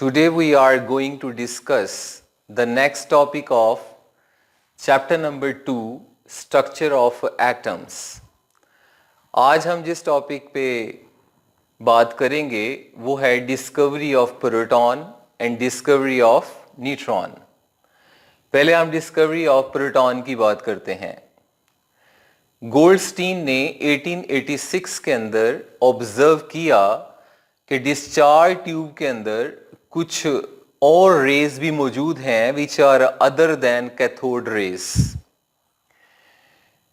Today we are going to discuss the next topic of chapter number 2, structure of atoms. आज हम जिस topic पे बात करेंगे वो है discovery of proton and discovery of neutron. पहले हम डिस्कवरी ऑफ प्रोटॉन की बात करते हैं. गोल्डस्टीन ने 1886 के अंदर ऑब्जर्व किया कि डिस्चार्ज ट्यूब के अंदर कुछ और रेज भी मौजूद हैं which are other than cathode rays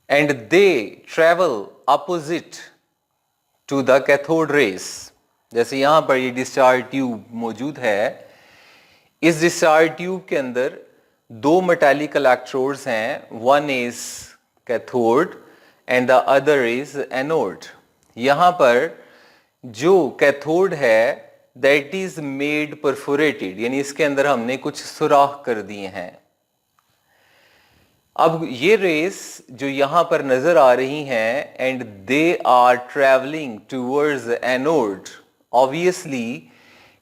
and they travel opposite to the cathode rays. जैसे यहां पर ये डिस्चार्ज ट्यूब मौजूद है. इस डिस्चार्ज ट्यूब के अंदर दो मेटालिक इलेक्ट्रोड्स हैं. One is cathode and the other is anode. यहां पर जो कैथोड है दैट इज मेड परफोरेटेड, यानी इसके अंदर हमने कुछ सुराख कर दिए हैं. अब ये रेस जो यहां पर नजर आ रही हैं and they are travelling towards anode, obviously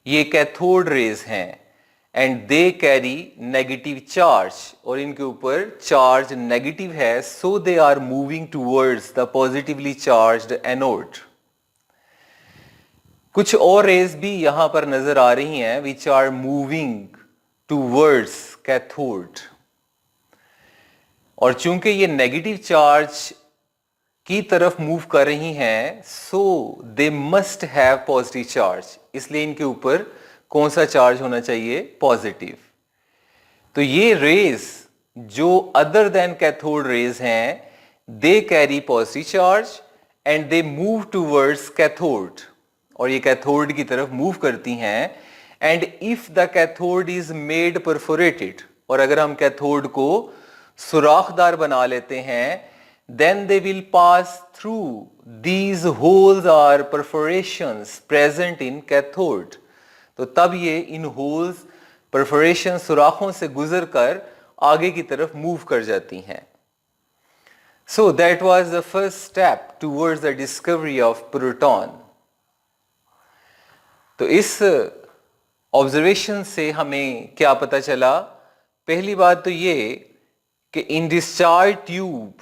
ये कैथोड रेस हैं and they carry negative charge और इनके ऊपर चार्ज नेगेटिव है, so they are moving towards the positively charged anode. कुछ और रेज भी यहां पर नजर आ रही हैं which are moving towards cathode, और चूंकि ये नेगेटिव चार्ज की तरफ मूव कर रही हैं so they must have positive charge, इसलिए इनके ऊपर कौन सा चार्ज होना चाहिए? पॉजिटिव. तो ये रेज जो अदर देन कैथोड रेज हैं they carry positive charge and they move towards cathode, और ये कैथोड की तरफ मूव करती हैं. And if the cathode is made perforated, और अगर हम कैथोड को सुराखदार बना लेते हैं, then they will pass through these holes or perforations present in cathode. तो तब ये इन होल्स परफोरेशन सुराखों से गुजर कर आगे की तरफ मूव कर जाती हैं. So that was the first step towards the discovery of proton. तो इस ऑब्जर्वेशन से हमें क्या पता चला? पहली बात तो ये कि in discharge tube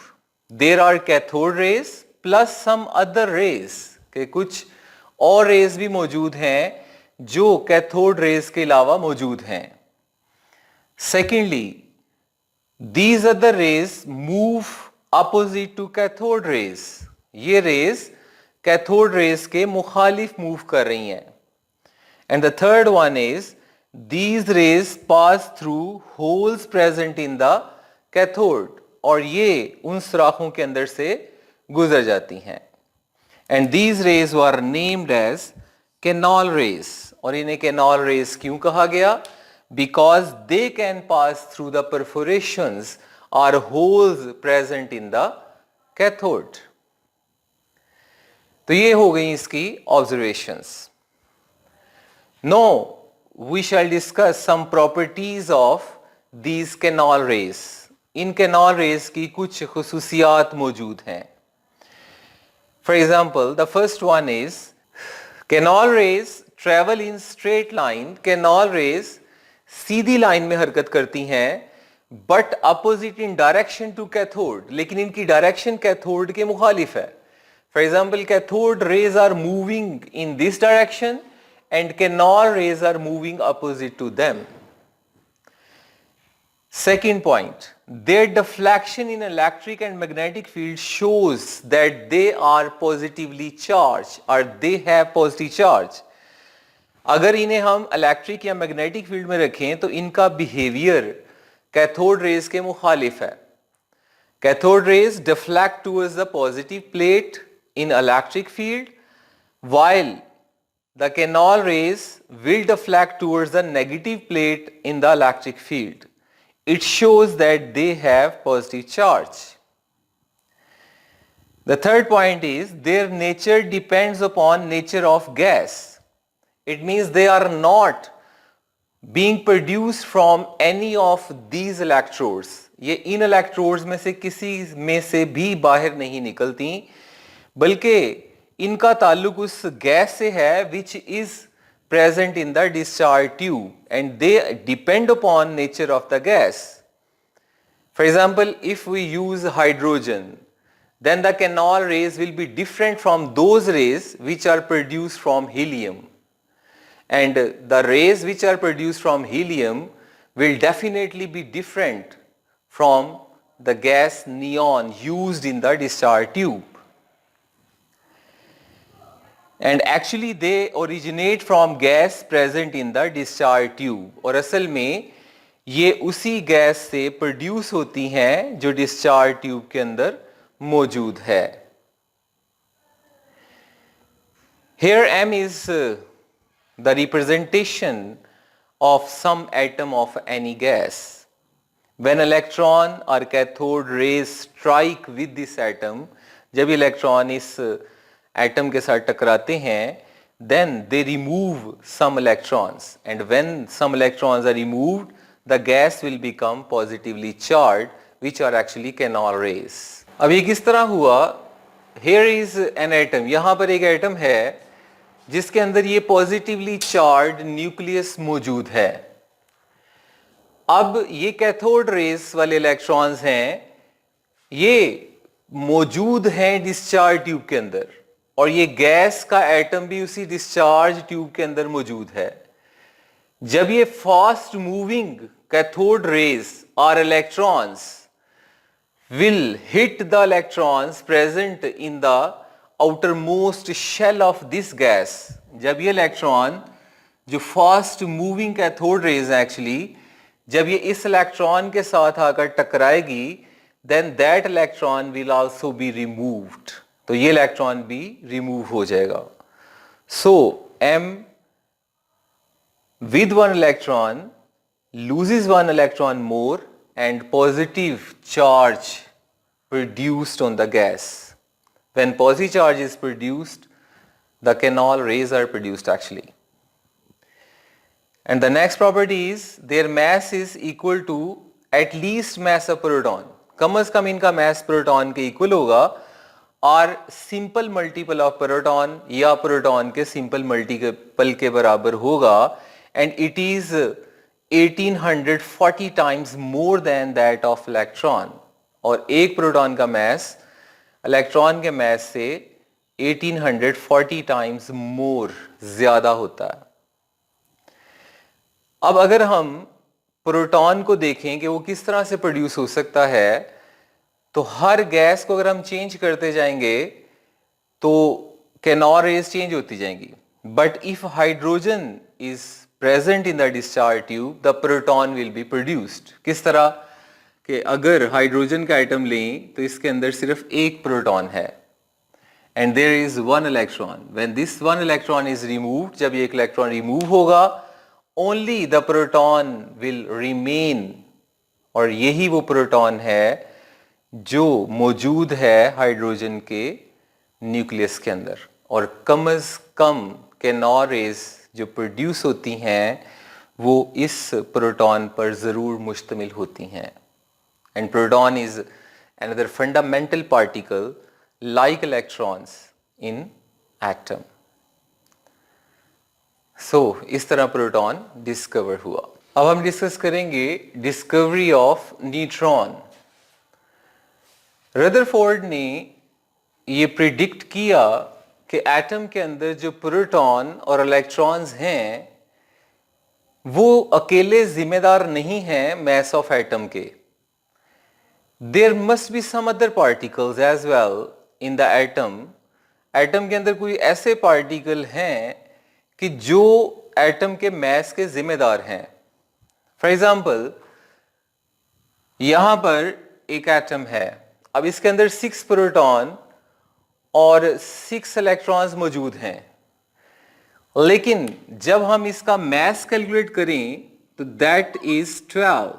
there are cathode rays plus some other rays, के कुछ और रेज भी मौजूद हैं जो कैथोड रेज के अलावा मौजूद हैं. Secondly, these other rays move opposite to cathode rays. ये रेज कैथोड रेज के मुखालिफ मूव कर रही हैं. And the third one is these rays pass through holes present in the cathode, और ये उन सुराखों के अंदर से गुजर जाती हैं. And these rays were named as canal rays, और इन्हें canal rays क्यों कहा गया? Because they can pass through the perforations or holes present in the cathode. तो ये हो गई इसकी observations. Now we shall discuss some properties of these canal rays. In canal rays की कुछ खुसूसियात मौजूद हैं. For example, the first one is canal rays travel in straight line. Canal rays Sidhi line में हरकत करती हैं but opposite in direction to cathode, लेकिन इनकी डायरेक्शन कैथोड के मुखालिफ है. For example, cathode rays are moving in this direction and canal rays are moving opposite to them. Second point, their deflection in electric and magnetic field shows that they are positively charged or they have positive charge. अगर इन्हें हम electric या magnetic field में रखें तो इनका behaviour cathode rays के मुखालिफ है. Cathode rays deflect towards the positive plate in electric field while the canal rays will deflect towards the negative plate in the electric field. It shows that they have positive charge. The third point is their nature depends upon nature of gas. It means they are not being produced from any of these electrodes. ये इन electrodes में से किसी में से भी बाहर नहीं निकलती, बल्कि इनका ताल्लुक उस गैस से है which is present in the discharge tube and they depend upon nature of the gas. For example, if we use hydrogen, then the canal rays will be different from those rays which are produced from helium. And the rays which are produced from helium will definitely be different from the gas neon used in the discharge tube. And actually they originate from gas present in the discharge tube. और असल में ये उसी gas से produce होती हैं जो discharge tube के अंदर मौजूद है. Here M is the representation of some atom of any gas. When electron or cathode rays strike with this atom, जब इलेक्ट्रॉन इस एटम के साथ टकराते हैं, then they remove some electrons, and when some electrons are removed, the gas will become positively charged, which are actually canal rays. अब ये किस तरह हुआ? Here is an atom. यहाँ पर एक एटम है जिसके अंदर ये पॉजिटिवली चार्ज न्यूक्लियस मौजूद है. अब ये कैथोड रेस वाले इलेक्ट्रॉन्स हैं, ये मौजूद हैं डिस्चार्ज ट्यूब के अंदर और ये गैस का एटम भी उसी डिस्चार्ज ट्यूब के अंदर मौजूद है. जब ये फास्ट मूविंग कैथोड रेस और electrons will hit the electrons present in the outermost shell of this gas, जब ये इलेक्ट्रॉन जो fast moving cathode rays actually जब ये इस इलेक्ट्रॉन के साथ आकर टकराएगी, then that electron will also be removed. तो ये इलेक्ट्रॉन भी रिमूव हो जाएगा. So M with one electron loses one electron more and positive charge produced on the gas. When positive charge is produced, the canal rays are produced actually. And the next property is their mass is equal to at least mass of proton. कम से कम इनका mass proton के equal होगा और simple multiple of proton या proton के simple multiple के बराबर होगा, and it is 1840 times more than that of electron. और एक प्रोटॉन का mass इलेक्ट्रॉन के mass से 1840 times more ज्यादा होता है. अब अगर हम प्रोटॉन को देखें कि वो किस तरह से प्रोड्यूस हो सकता है, तो हर गैस को अगर हम चेंज करते जाएंगे तो कैनॉल रेज चेंज होती जाएंगी. But if hydrogen is present in the discharge tube, the proton will be produced. किस तरह कि अगर हाइड्रोजन का एटम लें तो इसके अंदर सिर्फ एक प्रोटॉन है and there is one electron. When this one electron is removed, जब ये एक इलेक्ट्रॉन रिमूव होगा, only the proton will remain. और यही वो प्रोटॉन है जो मौजूद है हाइड्रोजन के न्यूक्लियस के अंदर. और कम से कम कैनॉल रेज जो प्रोड्यूस होती हैं वो इस प्रोटॉन पर जरूर मुश्तमिल होती हैं. And proton is another fundamental particle like electrons in atom. सो इस तरह प्रोटॉन डिस्कवर हुआ. अब हम डिस्कस करेंगे डिस्कवरी ऑफ न्यूट्रॉन. रदरफोर्ड ने ये प्रिडिक्ट किया कि एटम के अंदर जो प्रोटॉन और इलेक्ट्रॉन्स हैं वो अकेले जिम्मेदार नहीं हैं मैस ऑफ एटम के. There must be some other particles as well in the atom. Atom के अंदर कोई ऐसे पार्टिकल हैं कि जो एटम के मैस के जिम्मेदार हैं. फॉर एग्जाम्पल, यहां पर एक एटम है. अब इसके अंदर 6 प्रोटॉन और 6 इलेक्ट्रॉन्स मौजूद हैं, लेकिन जब हम इसका मैस कैलकुलेट करें तो दैट इज 12.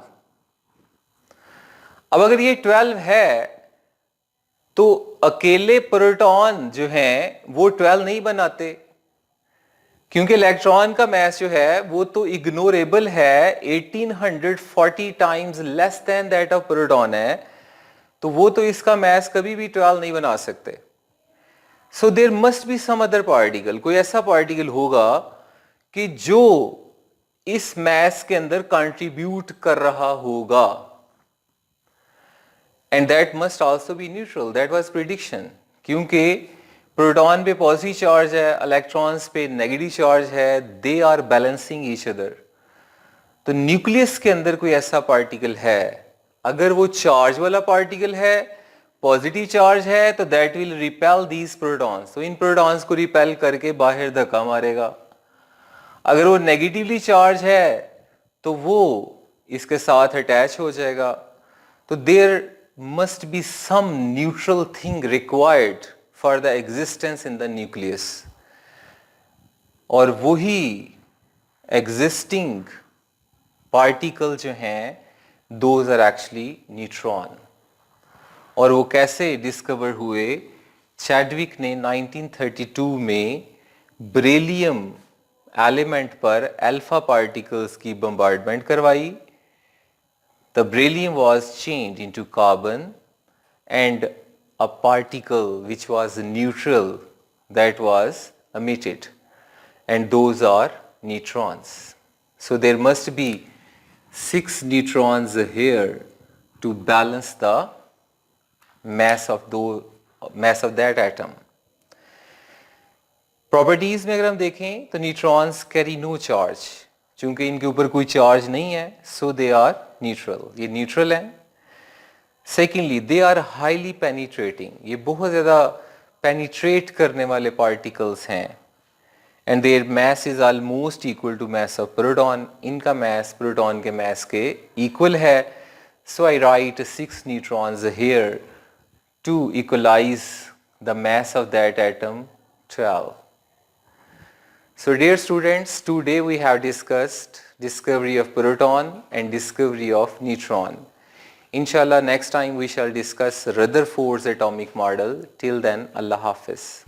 अब अगर ये 12 है तो अकेले प्रोटॉन जो हैं वो 12 नहीं बनाते, क्योंकि इलेक्ट्रॉन का मैस जो है वो तो इग्नोरेबल है, 1840 times less than that of proton है, तो वो तो इसका मैस कभी भी 12 नहीं बना सकते. So there must be some other particle. कोई ऐसा पार्टिकल होगा कि जो इस मास के अंदर कंट्रीब्यूट कर रहा होगा, and that must also be neutral. That was prediction. क्योंकि प्रोटॉन पे पॉजिटिव चार्ज है, इलेक्ट्रॉन्स पे नेगेटिव चार्ज है, they are balancing each other. तो न्यूक्लियस के अंदर कोई ऐसा पार्टिकल है, अगर वो चार्ज वाला पार्टिकल है, पॉजिटिव चार्ज है, तो that will repel these protons. तो इन प्रोटॉन्स को रिपेल करके बाहर धक्का मारेगा. अगर वो नेगेटिवली चार्ज है तो वो इसके साथ अटैच हो जाएगा. तो there must be some neutral thing required for the existence in the nucleus. और वही existing particle जो हैं, those are actually neutron. और वो कैसे डिस्कवर हुए? चैडविक ने 1932 में बेरिलियम एलिमेंट पर अल्फा पार्टिकल्स की बम्बार्डमेंट करवाई. The beryllium was changed into carbon and a particle which was neutral that was emitted, and those are neutrons. So there must be 6 neutrons here to balance the mass of that atom. Properties में अगर हम देखें तो neutrons carry no charge. चूंकि इनके ऊपर कोई charge नहीं है, सो दे आर न्यूट्रल. ये न्यूट्रल हैं. Secondly, they are highly penetrating. ये बहुत ज़्यादा पेनिट्रेट करने वाले पार्टिकल्स हैं. And their mass is almost equal to mass of proton. इनका मास प्रोटॉन के मास के इक्वल है. So I write 6 neutrons here to equalize the mass of that atom 12. So dear students, today we have discussed discovery of proton and discovery of neutron. Inshallah next time we shall discuss Rutherford's atomic model. Till then, Allah Hafiz.